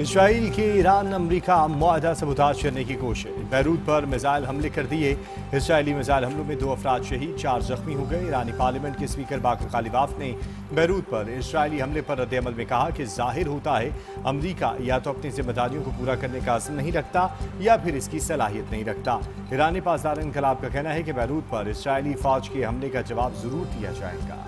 Israel की Iran अमरीका मुआहदा सबूताज करने की कोशिश। बैरूत पर मिसाइल हमले कर दिए। इसराइली मिसाइल हमलों में 2 अफराद शहीद, 4 जख्मी हो गए। ईरानी पार्लियामेंट के स्पीकर बाकर कालिबाफ ने बैरूत पर इसराइली हमले पर रद्द-ए-अमल में कहा कि जाहिर होता है अमरीका या तो अपनी जिम्मेदारियों को पूरा करने का अज़्म नहीं रखता या फिर इसकी सलाहियत नहीं रखता। ईरानी पासदार इनकलाब का कहना है कि बैरूत पर इसराइली फौज के हमले का जवाब जरूर दिया जाएगा।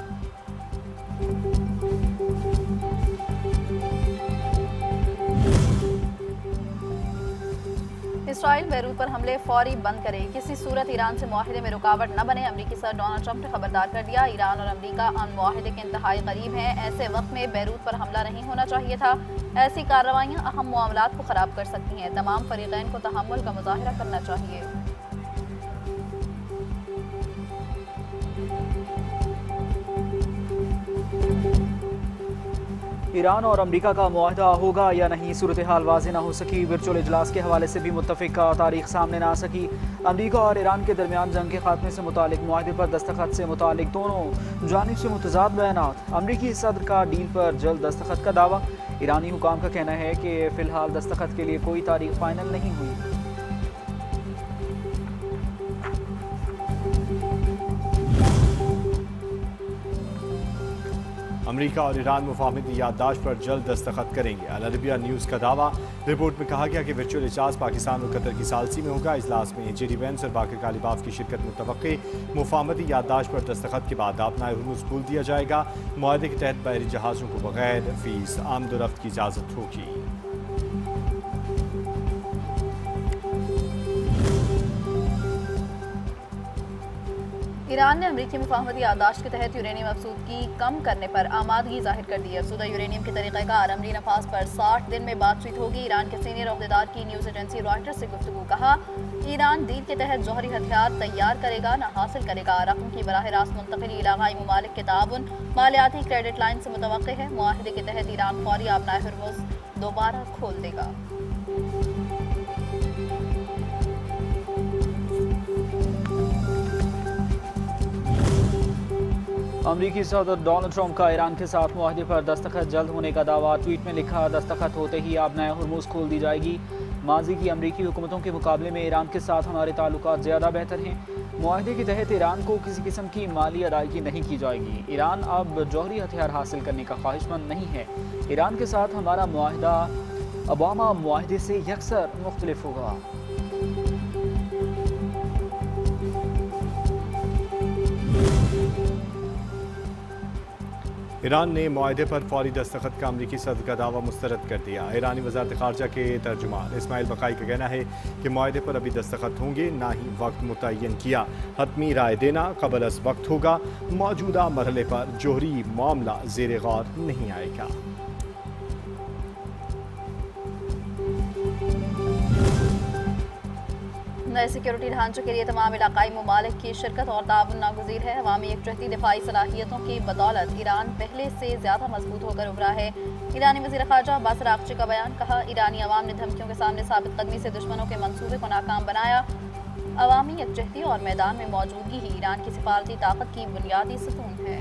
इसराइल बैरूत पर हमले फौरी बंद करे, किसी सूरत ईरान से मुआहदे में रुकावट न बने। अमरीकी सदर डोनाल्ड ट्रंप ने खबरदार कर दिया, ईरान और अमरीका मुआहदे के इंतहाई करीब हैं। ऐसे वक्त में बैरूत पर हमला नहीं होना चाहिए था। ऐसी कार्रवाइयाँ अहम मामलात को खराब कर सकती हैं। तमाम फरीकैन को तहम्मुल का मुजाहिरा करना चाहिए। ईरान और अमरीका का मुआहदा होगा या नहीं, सूरत हाल वाज़ेह न हो सकी। वर्चुअल इजलास के हवाले से भी मुत्तफ़िक का तारीख सामने ना आ सकी। अमरीका और ईरान के दरमियान जंग के खात्मे से मुतालिक मुआहदे पर दस्तखत से मुतालिक दोनों जानिब से मुतज़ाद बयानात। अमरीकी सदर का डील पर जल्द दस्तखत का दावा। ईरानी हुकाम का कहना है कि फ़िलहाल दस्तखत के लिए कोई तारीख फ़ाइनल नहीं हुई। अमरीका और ईरान मुफाहमती याददाश्त पर जल्द दस्तखत करेंगे। अल अरबिया न्यूज़ का दावा। रिपोर्ट में कहा गया कि वर्चुअल इजलास पाकिस्तान और कतर की सालसी में होगा। इजलास में जेडी वेंस और बाकर कालिबाफ की शिरकत मुतवक्के। मुफाहमती याददाश्त पर दस्तखत के बाद अपना हुर्मुज़ खोल दिया जाएगा। मुआहदे के तहत बहरी जहाज़ों को बगैर फीस आमदोरफ्त की इजाज़त होगी। ईरान ने अमरीकी मुफाहमती याददाश्त के तहत यूरेनियम अफसूदगी कम करने पर आमादगी जाहिर कर दी है। अफसूदा यूरेनियम के तरीक़ाकार अमली नफाज पर 60 दिन में बातचीत होगी। ईरान के सीनियर अहदेदार की न्यूज़ एजेंसी रॉयटर्स से गुफ्तगू। कहा, ईरान डील के तहत जौहरी हथियार तैयार करेगा न हासिल करेगा। रकम की बराह रास्त मुंतकिली इलाकाई ममालिक के ताउन मालियाती क्रेडिट लाइन से मुतवक्के है। मुआहदे के तहत ईरान फौरी अपना हुर्मुज़ दोबारा खोल देगा। अमरीकी सदर डोनाल्ड ट्रंप का ईरान के साथ मुआहदे पर दस्तखत जल्द होने का दावा। ट्वीट में लिखा, दस्तखत होते ही आबनाए हुर्मुज़ खोल दी जाएगी। माजी की अमरीकी हुकूमतों के मुकाबले में ईरान के साथ हमारे ताल्लुकात ज़्यादा बेहतर हैं। मुआहदे के तहत ईरान को किसी किस्म की माली अदायगी नहीं की जाएगी। ईरान अब जौहरी हथियार हासिल करने का ख्वाहिशमंद नहीं है। ईरान के साथ हमारा मुआहदा ओबामा मुआहदे से यकसर मुख्तलिफ होगा। ईरान ने मुआहदे पर फौरी दस्तखत का अमरीकी सदर का दावा मुस्तरद कर दिया। ईरानी वज़ारत ख़ारजा के तर्जुमान इस्माइल बकाई का कहना है कि मुआहदे पर अभी दस्तखत होंगे, ना ही वक्त मुतय्यन किया। हतमी राय देना क़ब्ल अज़ वक्त होगा। मौजूदा मरहले पर जोहरी मामला ज़ेर गौर नहीं आएगा। नए सिक्योरिटी ढांचों के लिए तमाम इलाकाई ममालिक की शिरकत और ताउन नागुज़ीर है। अवामी एकजहती दिफाई सलाहियतों की बदौलत ईरान पहले से ज़्यादा मजबूत होकर उभरा है। ईरानी वज़ीर ख़ारजा अब्बास अराग़ची का बयान। कहा, ईरानी अवाम ने धमकियों के सामने साबित कदमी से दुश्मनों के मंसूबे को नाकाम बनाया। अवामी एकजहती और मैदान में मौजूदगी ही ईरान की सिफारती ताकत की बुनियादी सतून है।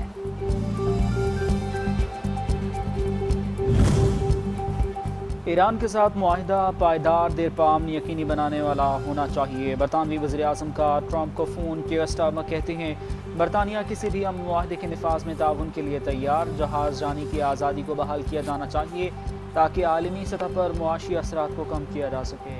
ईरान के साथ मुआहिदा पायदार, देरपा अमन यकीनी बनाने वाला होना चाहिए। बरतानवी वज़ीर आज़म का ट्रंप को फ़ोन। के स्टारमा कहते हैं, बरतानिया किसी भी अमन मुआहदे के निफाज में ताउन के लिए तैयार। जहाज़ जाने की आज़ादी को बहाल किया जाना चाहिए ताकि आलमी सतह पर मुआशी असरात को कम किया जा सके।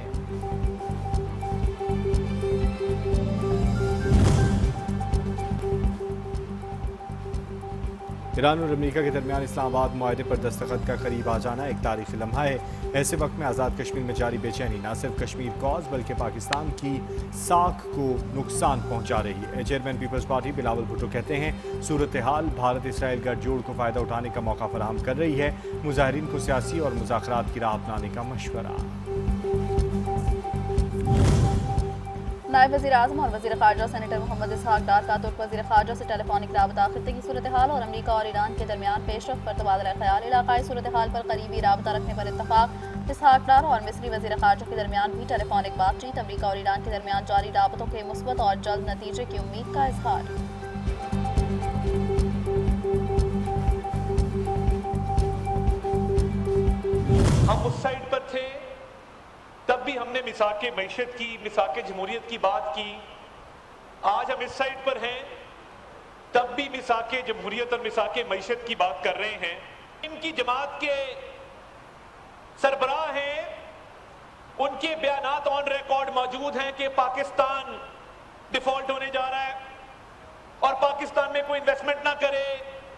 ईरान और अमेरिका के दरमियान इस्लामाबाद मुआहदे पर दस्तखत का करीब आ जाना एक तारीखी लम्हा है। ऐसे वक्त में आज़ाद कश्मीर में जारी बेचैनी न सिर्फ कश्मीर कॉज बल्कि पाकिस्तान की साख को नुकसान पहुंचा रही है। Chairman peoples party Bilawal Bhutto कहते हैं, सूरत हाल भारत इसराइल गठजोड़ को फ़ायदा उठाने का मौका फराहम कर रही है। मुजाहिरीन को सियासी और मुज़ाकरात की राह अपनाने का मशवरा। नायब वज़ीर आज़म और वज़ीर ख़ारजा सेनेटर मोहम्मद इसहाक डार का तुर्क वज़ीर ख़ारजा से टेलीफोनिक राबता, खित्ते की सूरत हाल और अमरीका और ईरान के दरमियान पेशरफ्त पर तबादला ख्याल, इलाकाई सूरत हाल पर करीबी राबता रखने पर इत्तफाक। इसहाक डार और मिस्री वज़ीर ख़ारजा के दरमियान भी टेलीफोनिक बातचीत, अमरीका और ईरान के दरमियान जारी राबतों के मुस्बत और जल्द नतीजे की उम्मीद का इजहार। हम हम उस साइड पर थे तब भी हमने मिसाक मईशत की, मिसाक जमहूरियत की बात की। आज हम इस साइड पर हैं तब भी मिसाक जमहूरियत और मिसाक मईशत की बात कर रहे हैं। इनकी जमात के सरबराह हैं, उनके बयानात ऑन रिकॉर्ड मौजूद हैं कि पाकिस्तान डिफॉल्ट होने जा रहा है और पाकिस्तान में कोई इन्वेस्टमेंट ना करे।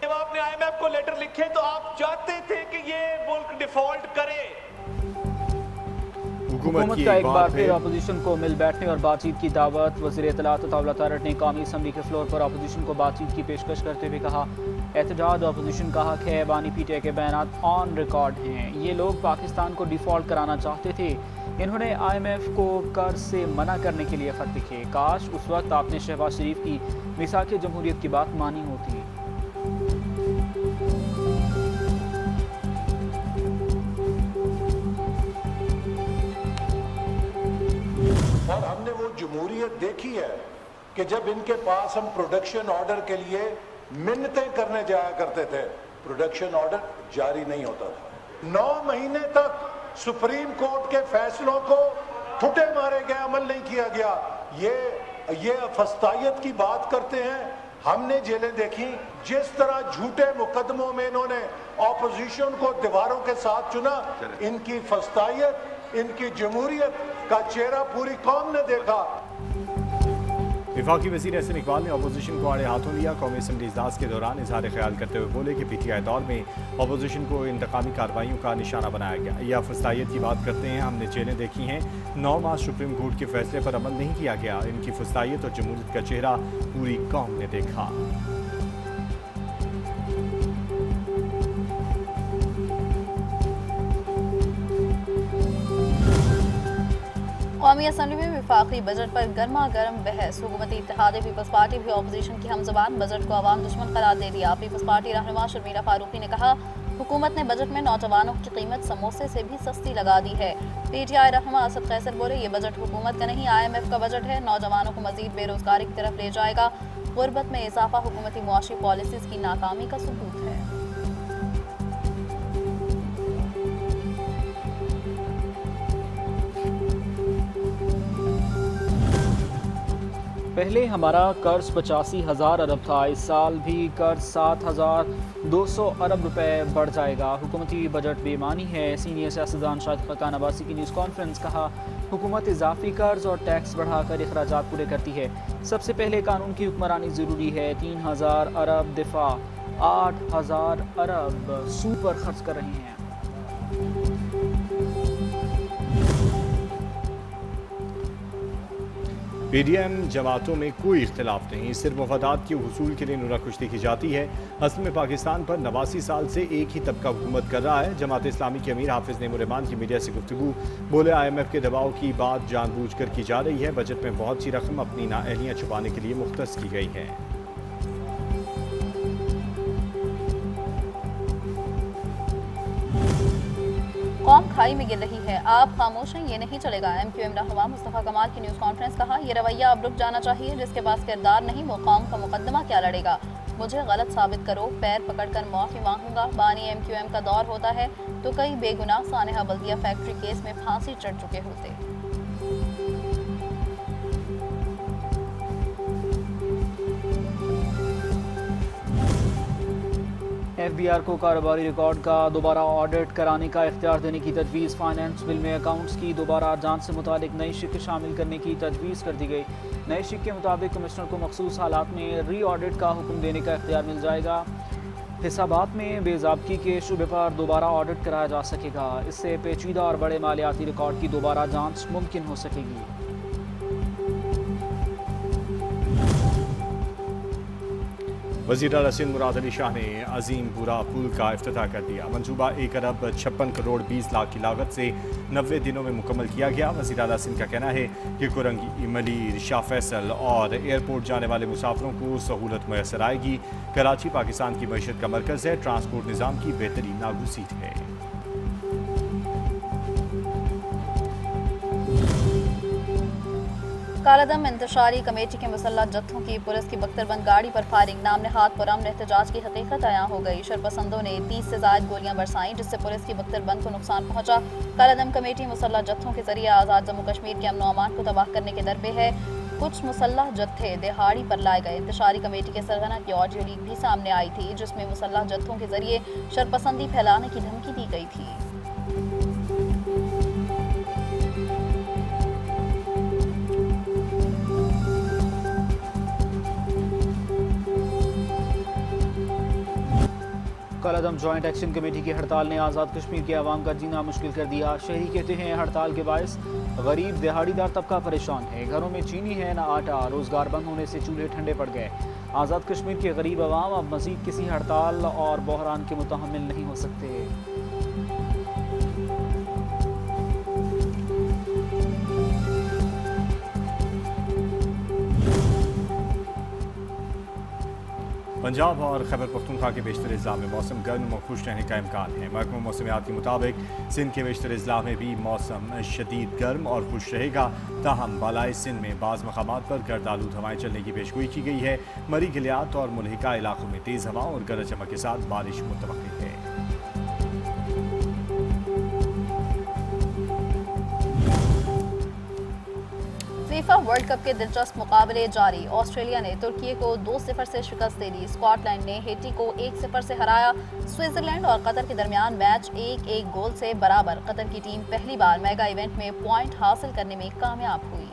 जब आपने IMF को लेटर लिखे तो आप चाहते थे कि ये मुल्क डिफॉल्ट करे। हुकूमत का एक बार फिर अपोजिशन को मिल बैठने और बातचीत की दावत। वज़ीर इत्तलात अताउल्लाह तारड़ ने कौमी असम्बली के फ्लोर पर अपोजिशन को बातचीत की पेशकश करते हुए कहा, एहतजाज अपोजिशन का हक है, बानी पीटीआई के बयानात ऑन रिकॉर्ड हैं। ये लोग पाकिस्तान को डिफॉल्ट कराना चाहते थे। इन्होंने IMF को कर्ज से मना करने के लिए खत लिखे। काश उस वक्त आपने शहबाज शरीफ की मिसाक जमहूरियत की बात मानी होती। और हमने वो जमहूरियत देखी है कि जब इनके पास हम प्रोडक्शन ऑर्डर के लिए मिन्नतें करने जाया करते थे, प्रोडक्शन ऑर्डर जारी नहीं होता था। 9 महीने तक सुप्रीम कोर्ट के फैसलों को ठुटे मारे गए, अमल नहीं किया गया। ये फस्तायत की बात करते हैं। हमने जेलें देखी, जिस तरह झूठे मुकदमों में इन्होंने ऑपोजिशन को दीवारों के साथ चुना, इनकी फस्तायत, इनकी जमहूरियत का चेहरा पूरी कौम ने देखा। वफाकी वज़ीर एहसन इकबाल ने अपोजिशन को आड़े हाथों लिया। कौमी असम्बली इजलास के दौरान इजहार ख्याल करते हुए बोले कि PTI दौर में अपोजिशन को इंतकामी कार्रवाइयों का निशाना बनाया गया। या फस्तायत की बात करते हैं, हमने जेलें देखी हैं, 9 माह सुप्रीम कोर्ट के फैसले पर अमल नहीं किया गया। इनकी फस्तायत और जमहूरियत का चेहरा पूरी कौम ने देखा। कौमी असम्बली में वफाकी बजट पर गर्मा गर्म बहस। हुकूमती इत्तेहाद पीपल्स पार्टी भी अपोजिशन की हमजबान, बजट को अवाम दुश्मन करार दे दिया। पीपल्स पार्टी रहनुमा शर्मिला फारूकी ने कहा, हुकूमत ने बजट में नौजवानों की कीमत समोसे से भी सस्ती लगा दी है। PTI रहनुमा असद कैसर बोले, ये बजट हुकूमत का नहीं IMF का बजट है, नौजवानों को मजीद बेरोजगारी की तरफ ले जाएगा। गुर्बत में इजाफा हुकूमती मुआशी पॉलिसीज की नाकामी का सबूत है। पहले हमारा कर्ज 85,000 अरब था, इस साल भी कर्ज 7,200 अरब रुपए बढ़ जाएगा। हुकूमती बजट बेमानी है। सीनियर सियासतदान शाहिद खकान अब्बासी की न्यूज़ कॉन्फ्रेंस। कहा, हुकूमत इजाफी कर्ज और टैक्स बढ़ाकर अखराजात पूरे करती है। सबसे पहले कानून की हुक्मरानी ज़रूरी है। 3,000 अरब दिफा, 8,000 अरब सूद पर खर्च कर रहे हैं। PDM जमातों में कोई इख्तिलाफ नहीं, सिर्फ मफादात के हुसूल के लिए नुराकुश्ती की जाती है। असल में पाकिस्तान पर 89 साल से एक ही तबका हुकूमत कर रहा है। जमात इस्लामी के अमीर हाफिज नेमुरहमान की मीडिया से गुफ्तगू। बोले, IMF के दबाव की बात जानबूझकर की जा रही है। बजट में बहुत सी रकम अपनी नाअहलियाँ छुपाने के लिए मुख्तस की गई है। कौम खाई में गिर रही है, आप खामोश हैं, ये नहीं चलेगा। MQM रहनुमा मुस्तफ़ा कमाल की न्यूज़ कॉन्फ्रेंस। कहा, ये रवैया अब रुक जाना चाहिए। जिसके पास किरदार नहीं वो कौम का मुकदमा क्या लड़ेगा। मुझे गलत साबित करो, पैर पकड़कर माफ़ी मांगूंगा। बानी MQM का दौर होता है तो कई बेगुनाह सानेहा बल्दिया फैक्ट्री केस में फांसी चढ़ चुके होते। FBR को कारोबारी रिकॉर्ड का दोबारा ऑडिट कराने का इख्तियार देने की तजवीज़। फाइनेंस बिल में अकाउंट्स की दोबारा जांच से मुतालिक नई शिक शामिल करने की तजवीज़ कर दी गई। नई शिक के मुताबिक कमिश्नर को मखसूस हालात में री ऑडिट का हुक्म देने का इख्तियार मिल जाएगा। हिसाबात में बेज़ाब्ती के शुबे पर दोबारा ऑडिट कराया जा सकेगा। इससे पेचीदा और बड़े मालियाती रिकॉर्ड की दोबारा जाँच मुमकिन हो सकेगी। वज़ीर आला सिंध मुराद अली शाह ने अजीम बुरा पुल का इफ्तिताह कर दिया। मंसूबा 1 अरब 56 करोड़ 20 लाख की लागत से 90 दिनों में मुकम्मल किया गया। वज़ीर आला सिंध का कहना है कि कुरंगी, मलीर, शाह फैसल और एयरपोर्ट जाने वाले मुसाफिरों को सहूलत मैसर आएगी। कराची पाकिस्तान की मईशत का मरकज़ है, ट्रांसपोर्ट निज़ाम की बेहतरीन नागुसीत है। कालादम इंतशारी कमेटी के मुसल्लह जत्थों की पुलिस की बख्तरबंद गाड़ी पर फायरिंग, नाम नहाद पुरअमन एहतजाज की हकीकत आया हो गई। शरपसंदों ने 30 से ज़ायद गोलियां बरसाईं, जिससे पुलिस की बख्तरबंद को नुकसान पहुंचा। कालादम कमेटी मुसल्लह जत्थों के जरिए आज़ाद जम्मू कश्मीर के अमन अमान को तबाह करने के दरबे है। कुछ मुसल्लह जत्थे दिहाड़ी पर लाए गए। इंतशारी कमेटी के सरगना की ऑडियो लीक भी सामने आई थी, जिसमें मुसल्लह जत्थों के जरिए शरपसंदी फैलाने की धमकी दी गई थी। कालादम जॉइंट एक्शन कमेटी की हड़ताल ने आज़ाद कश्मीर के अवाम का जीना मुश्किल कर दिया। शहरी कहते हैं हड़ताल के बायस गरीब दिहाड़ीदार तबका परेशान है। घरों में चीनी है न आटा, रोज़गार बंद होने से चूल्हे ठंडे पड़ गए। आज़ाद कश्मीर के गरीब अवाम अब मज़ीद किसी हड़ताल और बहरान के मुतहम्मिल नहीं हो सकते। पंजाब और खैबर पख्तूनख्वा के बेशतर अजला में मौसम गर्म और खुश रहने का इम्कान है। महकमा मौसमियात के मुताबिक सिंध के बेशतर अजला में भी मौसम शदीद गर्म और खुश रहेगा। ताहम बालाई सिंध में बाज़ मकामात पर गर्द आलूद हवाएं चलने की पेशगोई की गई है। मरी गिलियात और मुल्हिका इलाकों में तेज़ हवा और गरज चमक के साथ बारिश मुतवक्किल है। फीफा वर्ल्ड कप के दिलचस्प मुकाबले जारी। ऑस्ट्रेलिया ने तुर्की को 2-0 से शिकस्त दे दी। स्कॉटलैंड ने हेटी को 1-0 से हराया। स्विट्जरलैंड और कतर के दरमियान मैच 1-1 गोल से बराबर। कतर की टीम पहली बार मेगा इवेंट में पॉइंट हासिल करने में कामयाब हुई।